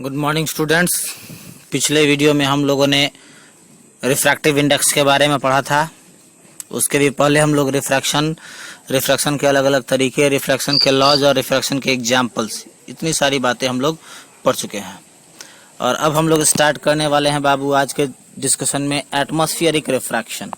Good morning students. पिछले video में हम लोगों ने रिफ्रैक्टिव इंडेक्स के बारे में पढ़ा था। उसके भी पहले हम लोग रिफ्रैक्शन के अलग अलग तरीके, रिफ्रैक्शन के लॉज और रिफ्रैक्शन के एग्जाम्पल्स, इतनी सारी बातें हम लोग पढ़ चुके हैं। और अब हम लोग स्टार्ट करने वाले हैं बाबू आज के डिस्कशन में एटमॉस्फेरिक रिफ्रैक्शन,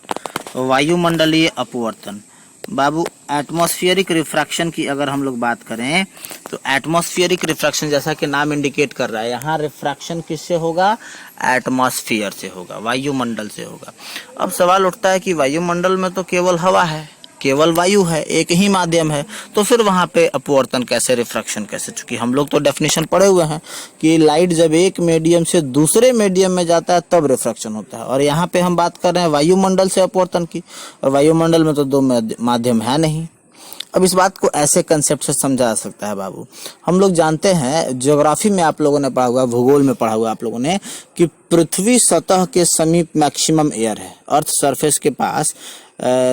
वायुमंडलीय अपवर्तन। बाबू एटमॉस्फेरिक रिफ्रैक्शन की अगर हम लोग बात करें तो एटमॉस्फेरिक रिफ्रैक्शन जैसा कि नाम इंडिकेट कर रहा है, यहाँ रिफ्रैक्शन किससे होगा? एटमॉस्फेयर से होगा, वायुमंडल से होगा। अब सवाल उठता है कि वायुमंडल में तो केवल हवा है, केवल वायु है, एक ही माध्यम है, तो फिर वहाँ पे अपवर्तन कैसे, रिफ्रैक्शन कैसे? चूंकि हम लोग तो डेफिनेशन पढ़े हुए हैं कि लाइट जब एक मीडियम से दूसरे मीडियम में जाता है तब रिफ्रैक्शन होता है, और यहाँ पे हम बात कर रहे हैं वायुमंडल से अपवर्तन की, और वायुमंडल में तो दो माध्यम है नहीं। अब इस बात को ऐसे कंसेप्ट से समझा जा सकता है बाबू। हम लोग जानते हैं, ज्योग्राफी में आप लोगों ने पढ़ा हुआ, भूगोल में पढ़ा हुआ आप लोगों ने, कि पृथ्वी सतह के समीप मैक्सिमम एयर है, अर्थ सरफेस के पास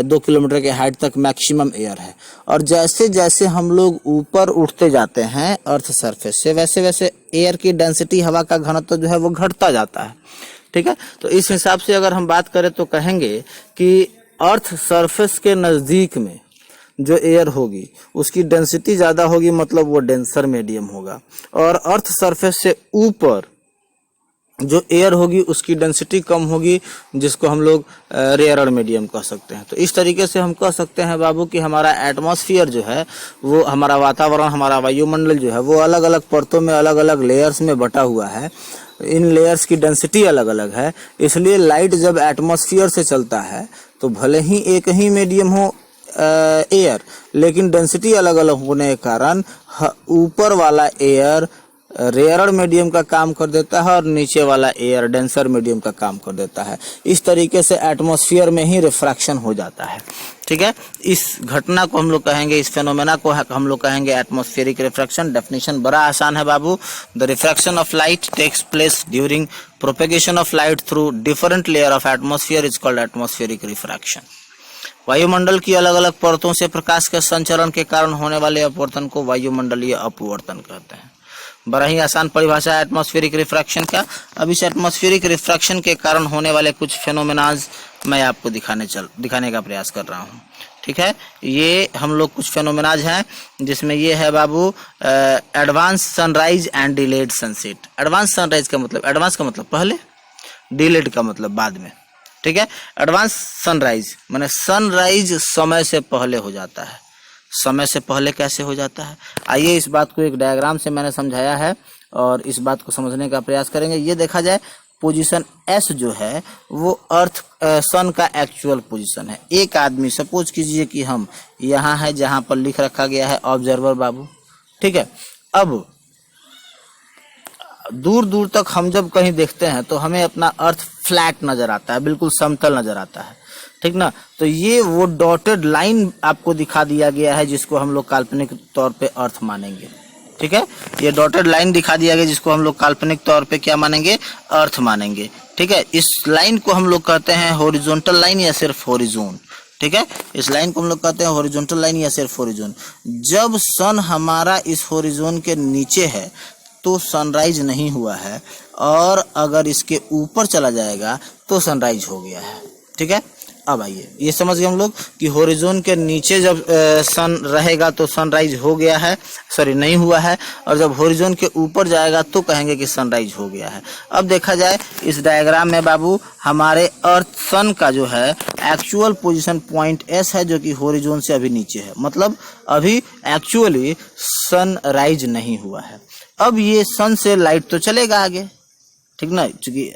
2 किलोमीटर के हाइट तक मैक्सिमम एयर है। और जैसे जैसे हम लोग ऊपर उठते जाते हैं अर्थ सरफेस से, वैसे वैसे एयर की डेंसिटी, हवा का घनत्व जो है वो घटता जाता है। ठीक है, तो इस हिसाब से अगर हम बात करें तो कहेंगे कि अर्थ सरफेस के नज़दीक में जो एयर होगी उसकी डेंसिटी ज़्यादा होगी, मतलब वो डेंसर मीडियम होगा। और अर्थ सरफेस से ऊपर जो एयर होगी उसकी डेंसिटी कम होगी, जिसको हम लोग रेयरर मीडियम कह सकते हैं। तो इस तरीके से हम कह सकते हैं बाबू कि हमारा एटमॉस्फेयर जो है, वो हमारा वातावरण, हमारा वायुमंडल जो है, वो अलग अलग परतों में, अलग अलग लेयर्स में बटा हुआ है। इन लेयर्स की डेंसिटी अलग अलग है, इसलिए लाइट जब एटमॉस्फेयर से चलता है तो भले ही एक ही मीडियम हो एयर, लेकिन डेंसिटी अलग अलग होने के कारण ऊपर वाला एयर रेयरर मीडियम का काम कर देता है और नीचे वाला एयर डेंसर मीडियम का काम कर देता है। इस तरीके से एटमॉस्फेयर में ही रिफ्रैक्शन हो जाता है। ठीक है, इस घटना को हम लोग कहेंगे, इस फेनोमेना को हम लोग कहेंगे एटमॉस्फेरिक रिफ्रैक्शन। डेफिनेशन बड़ा आसान है बाबू। The refraction of light takes place during propagation of light through different layer of atmosphere is called atmospheric refraction. वायुमंडल की अलग अलग परतों से प्रकाश के संचरण के कारण होने वाले अपवर्तन को वायुमंडलीय अपवर्तन कहते हैं। बड़ा ही आसान परिभाषा है एटमॉस्फेरिक रिफ्रैक्शन का। अब इस एटमॉस्फेरिक रिफ्रैक्शन के कारण होने वाले कुछ फेनोमेनाज मैं आपको दिखाने का प्रयास कर रहा हूँ। ठीक है, ये हम लोग कुछ फेनोमेनाज हैं, जिसमें ये है बाबू advance sunrise and delayed sunset. Advance sunrise का मतलब, एडवांस का मतलब पहले, डिलेड का मतलब बाद में। ठीक है, एडवांस सनराइज माने सनराइज समय से पहले हो जाता है। समय से पहले कैसे हो जाता है? आइए इस बात को एक डायग्राम से मैंने समझाया है और इस बात को समझने का प्रयास करेंगे। ये देखा जाए, पोजीशन एस जो है वो अर्थ सन का एक्चुअल पोजीशन है। एक आदमी, सपोज कीजिए कि हम यहाँ है जहाँ पर लिख रखा गया है ऑब्जर्वर बाबू। ठीक है, अब दूर दूर तक हम जब कहीं देखते हैं तो हमें अपना अर्थ फ्लैट नजर आता है, बिल्कुल समतल नजर आता है। ठीक ना, तो ये वो डॉटेड लाइन आपको दिखा दिया गया है जिसको हम लोग काल्पनिक तौर पे अर्थ मानेंगे। ठीक है, ये डॉटेड लाइन दिखा दिया गया जिसको हम लोग काल्पनिक तौर पे क्या मानेंगे? अर्थ मानेंगे। ठीक है, इस लाइन को हम लोग कहते हैं हॉरिजॉन्टल लाइन या सिर्फ हॉरिजॉन। ठीक है, इस लाइन को हम लोग कहते हैं हॉरिजॉन्टल लाइन या सिर्फ हॉरिजॉन। जब सन हमारा इस हॉरिजॉन के नीचे है तो सनराइज नहीं हुआ है, और अगर इसके ऊपर चला जाएगा तो सनराइज हो गया है। ठीक है, अब आइए ये समझ गए हम लोग कि हॉरिजॉन के नीचे जब सन रहेगा तो सनराइज हो गया है, सॉरी नहीं हुआ है, और जब हॉरिजॉन के ऊपर जाएगा तो कहेंगे कि सनराइज हो गया है। अब देखा जाए इस डायग्राम में बाबू, हमारे अर्थ सन का जो है एक्चुअल पोजीशन पॉइंट एस है, जो कि हॉरिजॉन से अभी नीचे है, मतलब अभी एक्चुअली सनराइज नहीं हुआ है। अब ये सन से लाइट तो चलेगा आगे, ठीक ना, क्योंकि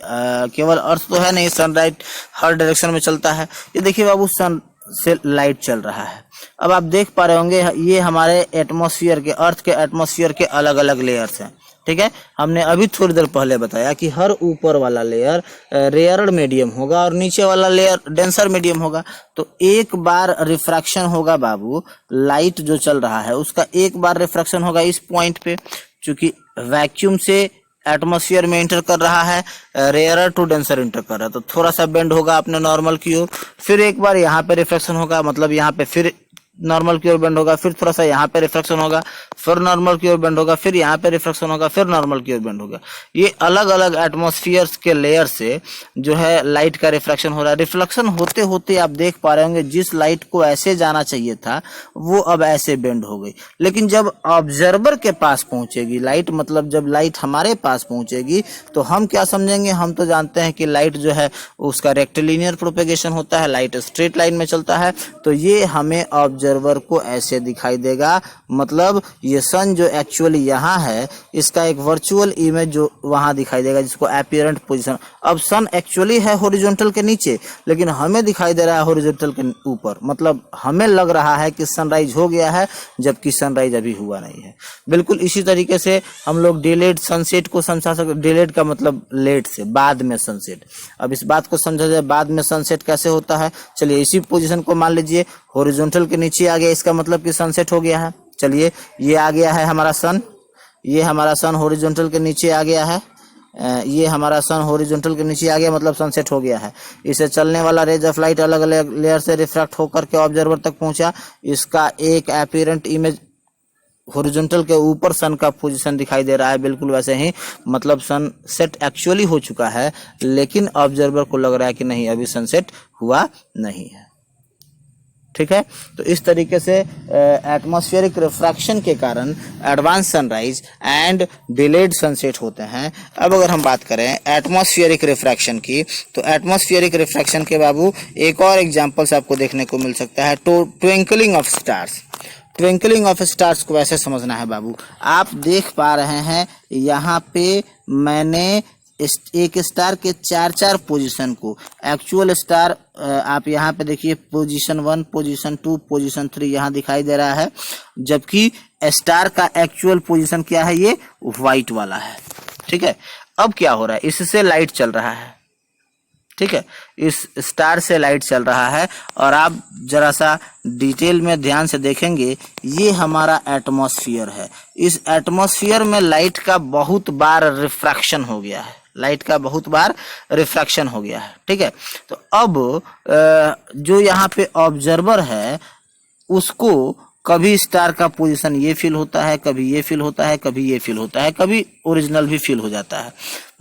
केवल अर्थ तो है नहीं, सनलाइट हर डायरेक्शन में चलता है। ये देखिए बाबू, सन से लाइट चल रहा है। अब आप देख पा रहे होंगे ये हमारे एटमॉस्फेयर के, अर्थ के एटमॉस्फेयर के अलग अलग लेयर्स हैं। ठीक है, हमने अभी थोड़ी देर पहले बताया कि हर ऊपर वाला लेयर रेयरर मीडियम होगा और नीचे वाला लेयर डेंसर मीडियम होगा। तो एक बार रिफ्रैक्शन होगा बाबू, लाइट जो चल रहा है उसका एक बार रिफ्रैक्शन होगा इस पॉइंट पे, क्योंकि वैक्यूम से एटमॉस्फेयर में इंटर कर रहा है, रेयरर टू डेंसर इंटर कर रहा है, तो थोड़ा सा बेंड होगा अपने नॉर्मल की ओर। फिर एक बार यहाँ पे रिफ्लेक्शन होगा, मतलब यहाँ पे फिर नॉर्मल की ओर बेंड होगा, फिर थोड़ा सा यहाँ पे रिफ्रैक्शन होगा, फिर नॉर्मल की ओर बेंड होगा, फिर यहाँ पे रिफ्रैक्शन होगा, फिर नॉर्मल की ओर बेंड होगा। ये अलग अलग एटमॉस्फेयर्स के लेयर से जो है लाइट का रिफ्रैक्शन हो रहा है। रिफ्लेक्शन होते होते आप देख पा रहे होंगे जिस लाइट को ऐसे जाना चाहिए था वो अब ऐसे बेंड हो गई। लेकिन जब ऑब्जर्वर के पास पहुंचेगी लाइट, मतलब जब लाइट हमारे पास पहुंचेगी तो हम क्या समझेंगे, हम तो जानते हैं कि लाइट जो है उसका रेक्टिलिनियर प्रोपेगेशन होता है, लाइट स्ट्रेट लाइन में चलता है। तो ये हमें ऑब्जर्वर को ऐसे दिखाई देगा, मतलब ये सन जो एक्चुअली यहाँ है इसका एक वर्चुअल इमेज जो वहां दिखाई देगा जिसको अपीयरेंट पोजीशन। अब सन एक्चुअली है हॉरिजॉन्टल के नीचे, लेकिन हमें दिखाई दे रहा है हॉरिजॉन्टल के ऊपर, मतलब हमें लग रहा है कि सनराइज हो गया है जबकि सनराइज अभी हुआ नहीं है। बिल्कुल इसी तरीके से हम लोग डिलेड सनसेट को समझा सकते। डिलेड का मतलब लेट से, बाद में सनसेट। अब इस बात को समझा जाए बाद में सनसेट कैसे होता है। चलिए इसी पोजीशन को मान लीजिए हॉरिजॉन्टल के नीचे आ गया, इसका मतलब कि सनसेट हो गया है। चलिए ये आ गया है हमारा सन, ये हमारा सन हॉरिजॉन्टल के नीचे आ गया है, ये हमारा सन हॉरिजॉन्टल के नीचे आ गया, मतलब सनसेट हो गया है। इसे चलने वाला रेज ऑफ लाइट अलग अलग लेयर से रिफ्रैक्ट होकर के ऑब्जर्वर तक पहुंचा। इसका एक अपीयरेंट इमेज हॉरिजॉन्टल के ऊपर सन का पोजीशन दिखाई दे रहा है, बिल्कुल वैसे ही, मतलब सनसेट एक्चुअली हो चुका है लेकिन ऑब्जर्वर को लग रहा है कि नहीं अभी सनसेट हुआ नहीं है। ठीक है, तो इस तरीके से एटमॉस्फेरिक रिफ्रैक्शन के कारण advance sunrise and delayed sunset होते हैं। अब अगर हम बात करें एटमॉस्फेरिक रिफ्रैक्शन की, तो एटमॉस्फेरिक रिफ्रैक्शन के बाबू एक और एग्जांपल्स आपको देखने को मिल सकता है, twinkling of stars. Twinkling of stars को ऐसे समझना है बाबू, आप देख पा रहे हैं यहाँ पे मैंने एक स्टार के चार चार पोजीशन को, एक्चुअल स्टार आप यहाँ पे देखिए पोजीशन 1, पोजीशन 2, पोजीशन 3 यहाँ दिखाई दे रहा है, जबकि स्टार का एक्चुअल पोजीशन क्या है, ये व्हाइट वाला है। ठीक है, अब क्या हो रहा है, इससे लाइट चल रहा है। ठीक है, इस स्टार से लाइट चल रहा है और आप जरा सा डिटेल में ध्यान से देखेंगे, ये हमारा एटमॉस्फेयर है। इस एटमॉस्फेयर में लाइट का बहुत बार रिफ्रैक्शन हो गया है, लाइट का बहुत बार रिफ्रैक्शन हो गया है। ठीक है, तो अब जो यहाँ पे ऑब्जर्वर है उसको कभी स्टार का पोजीशन ये फील होता है, कभी ये फील होता है, कभी ये फील होता है, कभी ओरिजिनल भी फील हो जाता है।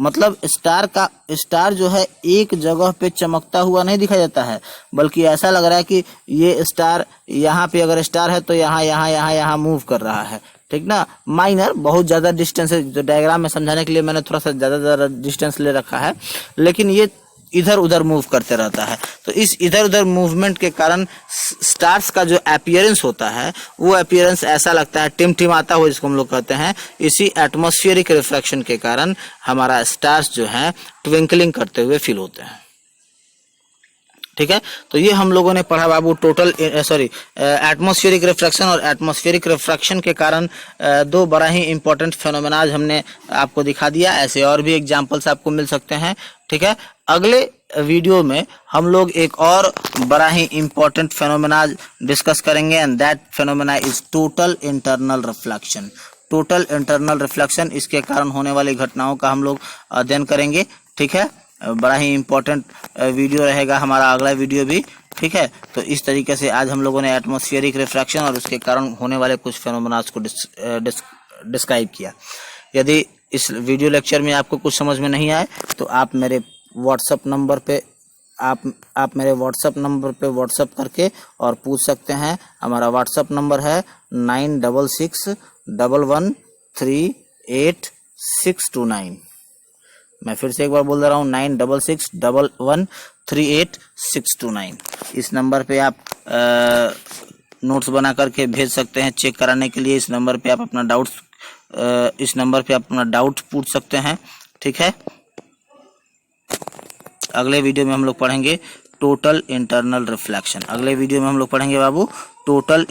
मतलब स्टार जो है एक जगह पे चमकता हुआ नहीं दिखाई देता है, बल्कि ऐसा लग रहा है कि ये स्टार यहाँ पे अगर स्टार है तो यहाँ मूव कर रहा है। ठीक ना, माइनर, बहुत ज्यादा डिस्टेंस है, जो डायग्राम में समझाने के लिए मैंने थोड़ा सा ज्यादा डिस्टेंस ले रखा है, लेकिन ये इधर उधर मूव करते रहता है। तो इस इधर उधर मूवमेंट के कारण स्टार्स का जो अपीयरेंस होता है वो अपीयरेंस ऐसा लगता है टिमटिमाता हुआ, जिसको हम लोग कहते हैं। इसी एटमॉस्फेरिक रिफ्रैक्शन के कारण हमारा स्टार्स जो है ट्विंकलिंग करते हुए फील होते हैं। ठीक है, तो ये हम लोगों ने पढ़ा बाबू एटमॉस्फेरिक रिफ्रैक्शन। और एटमॉस्फेरिक रिफ्रैक्शन के कारण दो बड़ा ही इंपॉर्टेंट फेनोमेनाज हमने आपको दिखा दिया। ऐसे और भी एग्जांपल्स आपको मिल सकते हैं। ठीक है, अगले वीडियो में हम लोग एक और बड़ा ही इंपॉर्टेंट फेनोमेनाज डिस्कस करेंगे, and that phenomena is total internal reflection. Total internal reflection, इसके कारण होने वाली घटनाओं का हम लोग अध्ययन करेंगे। ठीक है, बड़ा ही इंपॉर्टेंट वीडियो रहेगा हमारा अगला वीडियो भी। ठीक है, तो इस तरीके से आज हम लोगों ने एटमॉस्फेरिक रिफ्रैक्शन और उसके कारण होने वाले कुछ फेनोमेनास को डिस्क्राइब किया। यदि इस वीडियो लेक्चर में आपको कुछ समझ में नहीं आए तो आप मेरे व्हाट्सएप नंबर पे मेरे व्हाट्सएप नंबर पे व्हाट्सएप करके और पूछ सकते हैं। हमारा व्हाट्सएप नंबर है 9661113869। मैं फिर से एक बार बोल दे रहा हूँ, 9661113869। इस नंबर पे आप नोट्स बना करके भेज सकते हैं चेक कराने के लिए। इस नंबर पे आप अपना डाउट पूछ सकते हैं। ठीक है, अगले वीडियो में हम लोग पढ़ेंगे टोटल इंटरनल रिफ्लेक्शन। अगले वीडियो में हम लोग पढ़ेंगे बाबू टोटल